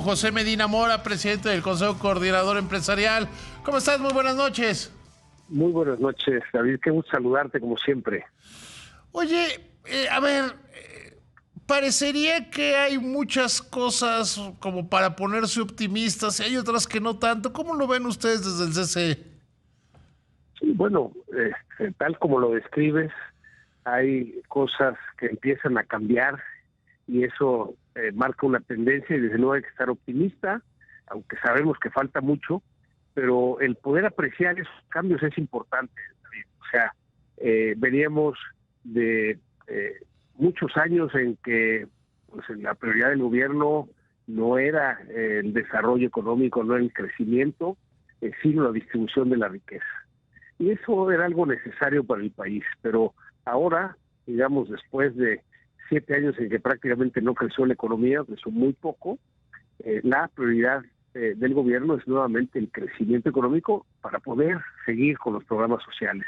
José Medina Mora, presidente del Consejo Coordinador Empresarial. ¿Cómo estás? Muy buenas noches. Muy buenas noches, David. Qué gusto saludarte como siempre. Oye, a ver, parecería que hay muchas cosas como para ponerse optimistas y hay otras que no tanto. ¿Cómo lo ven ustedes desde el CCE? Sí, bueno, tal como lo describes, hay cosas que empiezan a cambiar y eso marca una tendencia y desde luego hay que estar optimista, aunque sabemos que falta mucho, pero el poder apreciar esos cambios es importante, David. O sea, veníamos de muchos años en que pues, la prioridad del gobierno no era el desarrollo económico, no era el crecimiento, sino la distribución de la riqueza. Y eso era algo necesario para el país, pero ahora, digamos, después de 7 años en que prácticamente no creció la economía, creció muy poco, la prioridad del gobierno es nuevamente el crecimiento económico para poder seguir con los programas sociales.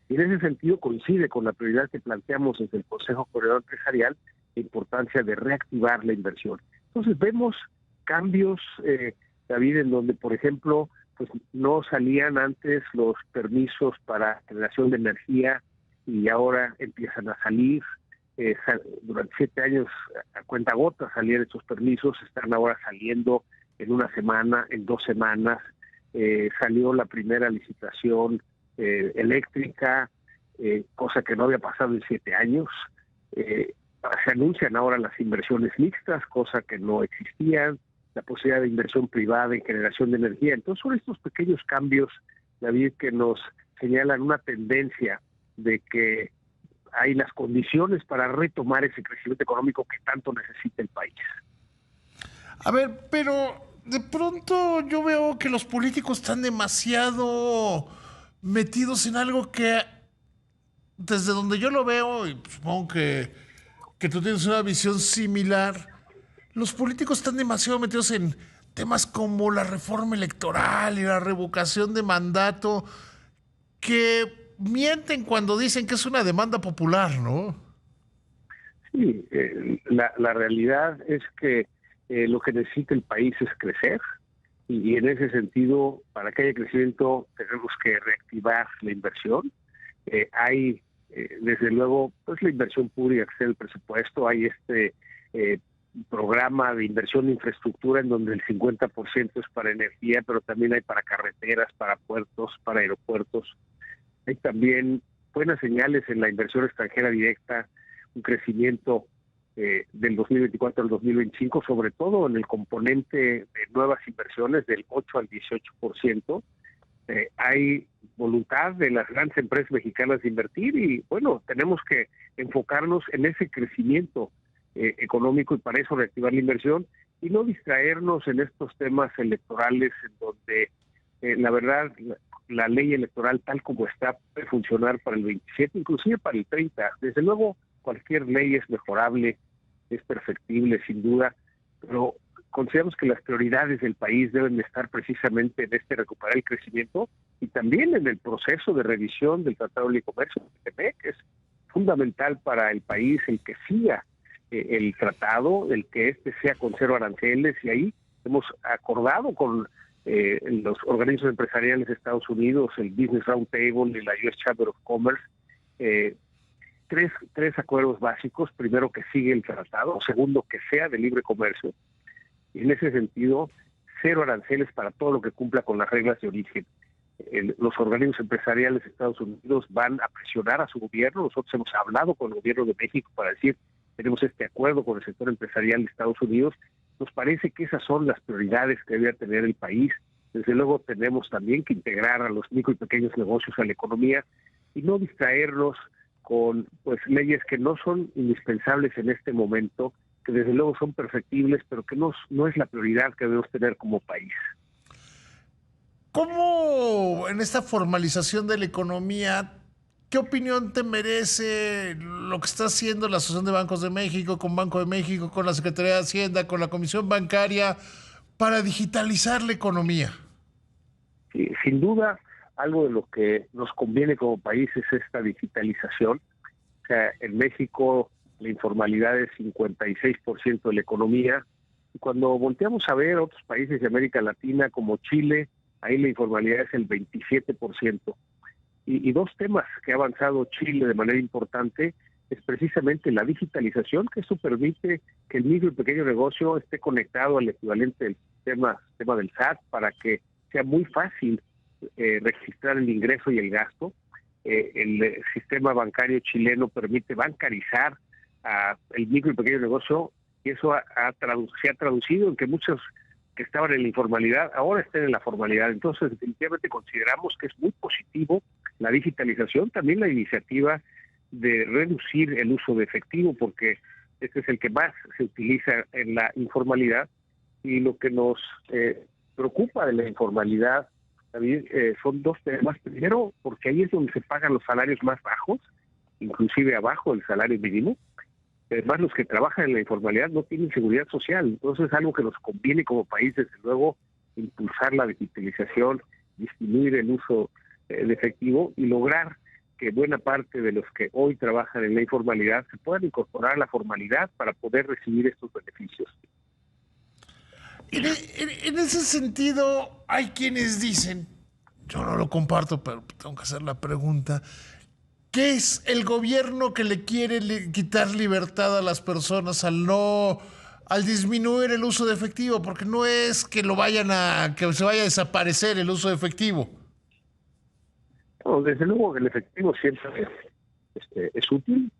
Y en ese sentido coincide con la prioridad que planteamos desde el Consejo Coordinador Empresarial, la importancia de reactivar la inversión. Entonces vemos cambios, David, en donde, por ejemplo, pues no salían antes los permisos para generación de energía y ahora empiezan a salir. Durante 7 años a cuentagotas salían estos permisos, están ahora saliendo en una semana, en 2 semanas. Salió la primera licitación eléctrica, cosa que no había pasado en 7 años. Se anuncian ahora las inversiones mixtas, cosa que no existían, la posibilidad de inversión privada en generación de energía. Entonces son estos pequeños cambios, David, que nos señalan una tendencia de que hay las condiciones para retomar ese crecimiento económico que tanto necesita el país. A ver, pero de pronto yo veo que los políticos están demasiado metidos en algo que desde donde yo lo veo, y supongo que tú tienes una visión similar, los políticos están demasiado metidos en temas como la reforma electoral y la revocación de mandato, que mienten cuando dicen que es una demanda popular, ¿no? Sí, la realidad es que lo que necesita el país es crecer y en ese sentido, para que haya crecimiento, tenemos que reactivar la inversión. Hay, desde luego, pues la inversión pública que sea el presupuesto, hay eh, programa de inversión en infraestructura en donde el 50% es para energía, pero también hay para carreteras, para puertos, para aeropuertos. Hay también buenas señales en la inversión extranjera directa, un crecimiento del 2024 al 2025, sobre todo en el componente de nuevas inversiones del 8 al 18%. Hay voluntad de las grandes empresas mexicanas de invertir y, bueno, tenemos que enfocarnos en ese crecimiento económico y para eso reactivar la inversión y no distraernos en estos temas electorales en donde la verdad la ley electoral tal como está puede funcionar para el 27, inclusive para el 30. Desde luego cualquier ley es mejorable, es perfectible sin duda, pero consideramos que las prioridades del país deben de estar precisamente en recuperar el crecimiento y también en el proceso de revisión del Tratado de Libre Comercio, que es fundamental para el país el que siga el tratado, el que sea con cero aranceles, y ahí hemos acordado con los organismos empresariales de Estados Unidos, el Business Roundtable y la US Chamber of Commerce, tres acuerdos básicos. Primero, que sigue el tratado. Segundo, que sea de libre comercio. Y en ese sentido, cero aranceles para todo lo que cumpla con las reglas de origen. Los organismos empresariales de Estados Unidos van a presionar a su gobierno. Nosotros hemos hablado con el gobierno de México para decir, tenemos este acuerdo con el sector empresarial de Estados Unidos. Nos parece que esas son las prioridades que debe tener el país. Desde luego tenemos también que integrar a los micro y pequeños negocios a la economía y no distraernos con pues leyes que no son indispensables en este momento, que desde luego son perfectibles, pero que no es la prioridad que debemos tener como país. ¿Cómo en esta formalización de la economía, qué opinión te merece lo que está haciendo la Asociación de Bancos de México, con Banco de México, con la Secretaría de Hacienda, con la Comisión Bancaria, para digitalizar la economía? Sí, sin duda, algo de lo que nos conviene como país es esta digitalización. O sea, en México la informalidad es 56% de la economía, Y cuando volteamos a ver otros países de América Latina como Chile, ahí la informalidad es el 27%. Y dos temas que ha avanzado Chile de manera importante es precisamente la digitalización, que eso permite que el micro y pequeño negocio esté conectado al equivalente del sistema del SAT para que sea muy fácil registrar el ingreso y el gasto. El sistema bancario chileno permite bancarizar el micro y pequeño negocio, y eso se ha traducido en que muchos que estaban en la informalidad ahora estén en la formalidad. Entonces, definitivamente consideramos que es muy positivo la digitalización, también la iniciativa de reducir el uso de efectivo, porque este es el que más se utiliza en la informalidad. Y lo que nos preocupa de la informalidad también son dos temas. Primero, porque ahí es donde se pagan los salarios más bajos, inclusive abajo del salario mínimo. Además, los que trabajan en la informalidad no tienen seguridad social. Entonces, es algo que nos conviene como país, desde luego, impulsar la digitalización, disminuir el uso de efectivo y lograr que buena parte de los que hoy trabajan en la informalidad se puedan incorporar a la formalidad para poder recibir estos beneficios. En ese sentido, hay quienes dicen, yo no lo comparto, pero tengo que hacer la pregunta, ¿qué es el gobierno que le quiere quitar libertad a las personas al disminuir el uso de efectivo? Porque no es que que se vaya a desaparecer el uso de efectivo. Bueno, desde luego el efectivo siempre es útil.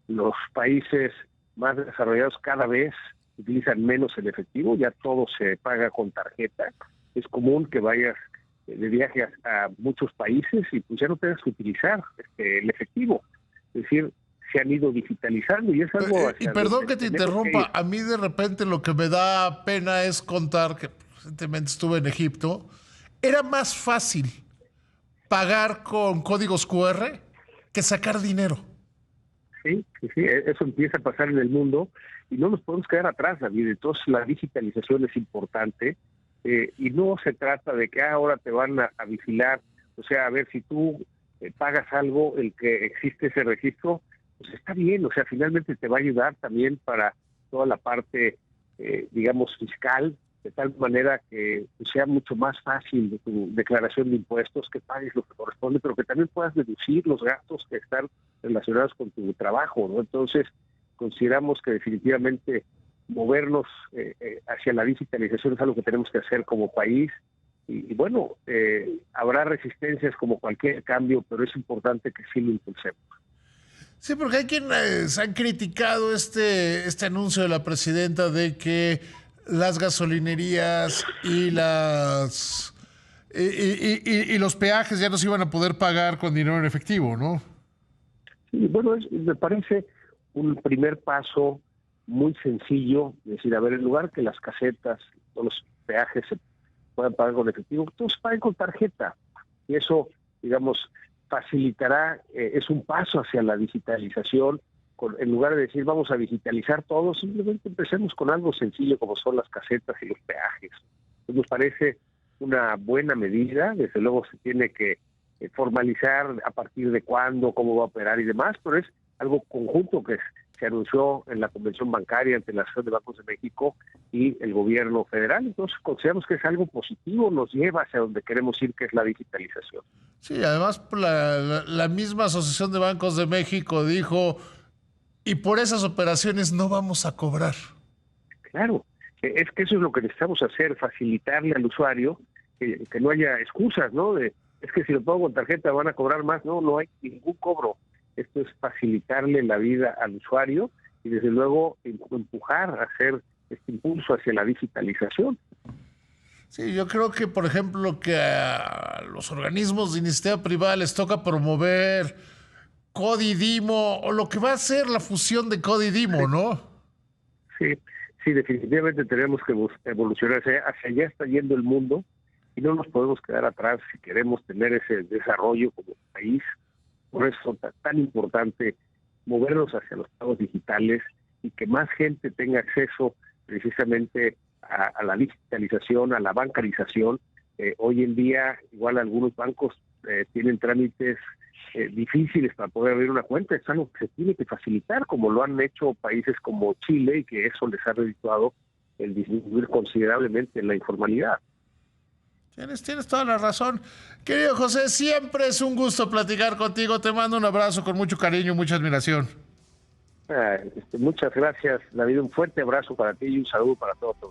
Los países más desarrollados cada vez utilizan menos el efectivo, ya todo se paga con tarjeta. Es común que vayas de viaje a muchos países y pues ya no tengas que utilizar el efectivo. Es decir, se han ido digitalizando y es algo... Y perdón que te interrumpa, a mí de repente lo que me da pena es contar que recientemente estuve en Egipto. Era más fácil pagar con códigos QR que sacar dinero. Sí, eso empieza a pasar en el mundo y no nos podemos quedar atrás, David. Entonces la digitalización es importante y no se trata de que ahora te van a vigilar, o sea, a ver si tú pagas algo, el que existe ese registro, pues está bien, o sea, finalmente te va a ayudar también para toda la parte, digamos, fiscal, de tal manera que sea mucho más fácil de tu declaración de impuestos, que pagues lo que corresponde, pero que también puedas deducir los gastos que están relacionados con tu trabajo, ¿no? Entonces, consideramos que definitivamente movernos hacia la digitalización es algo que tenemos que hacer como país. Y bueno, habrá resistencias como cualquier cambio, pero es importante que sí lo impulsemos. Sí, porque hay quienes han criticado este anuncio de la presidenta de que las gasolinerías y los peajes ya no se iban a poder pagar con dinero en efectivo, ¿no? Sí, bueno, me parece un primer paso muy sencillo, es decir, a ver, en lugar que las casetas o los peajes se puedan pagar con efectivo, todos paguen con tarjeta. Y eso, digamos, facilitará, es un paso hacia la digitalización. En lugar de decir vamos a digitalizar todo, simplemente empecemos con algo sencillo como son las casetas y los peajes. Entonces, nos parece una buena medida. Desde luego se tiene que formalizar a partir de cuándo, cómo va a operar y demás, pero es algo conjunto que se anunció en la Convención Bancaria entre la Asociación de Bancos de México y el gobierno federal. Entonces consideramos que es algo positivo, nos lleva hacia donde queremos ir, que es la digitalización. Sí, además la misma Asociación de Bancos de México dijo, y por esas operaciones no vamos a cobrar. Claro, es que eso es lo que necesitamos hacer, facilitarle al usuario, que no haya excusas, ¿no? Es que si lo pago con tarjeta van a cobrar más. No hay ningún cobro. Esto es facilitarle la vida al usuario y desde luego empujar a hacer este impulso hacia la digitalización. Sí, yo creo que, por ejemplo, que a los organismos de iniciativa privada les toca promover Codidimo o lo que va a ser la fusión de Codidimo, ¿no? Sí, definitivamente tenemos que evolucionar hacia allá está yendo el mundo y no nos podemos quedar atrás si queremos tener ese desarrollo como país. Por eso es tan importante movernos hacia los pagos digitales y que más gente tenga acceso precisamente a la digitalización, a la bancarización. Hoy en día, igual algunos bancos tienen trámites difíciles para poder abrir una cuenta. Es algo que se tiene que facilitar, como lo han hecho países como Chile, y que eso les ha redituado el disminuir considerablemente la informalidad. Tienes toda la razón. Querido José, siempre es un gusto platicar contigo. Te mando un abrazo con mucho cariño y mucha admiración. Muchas gracias, David. Un fuerte abrazo para ti y un saludo para todos.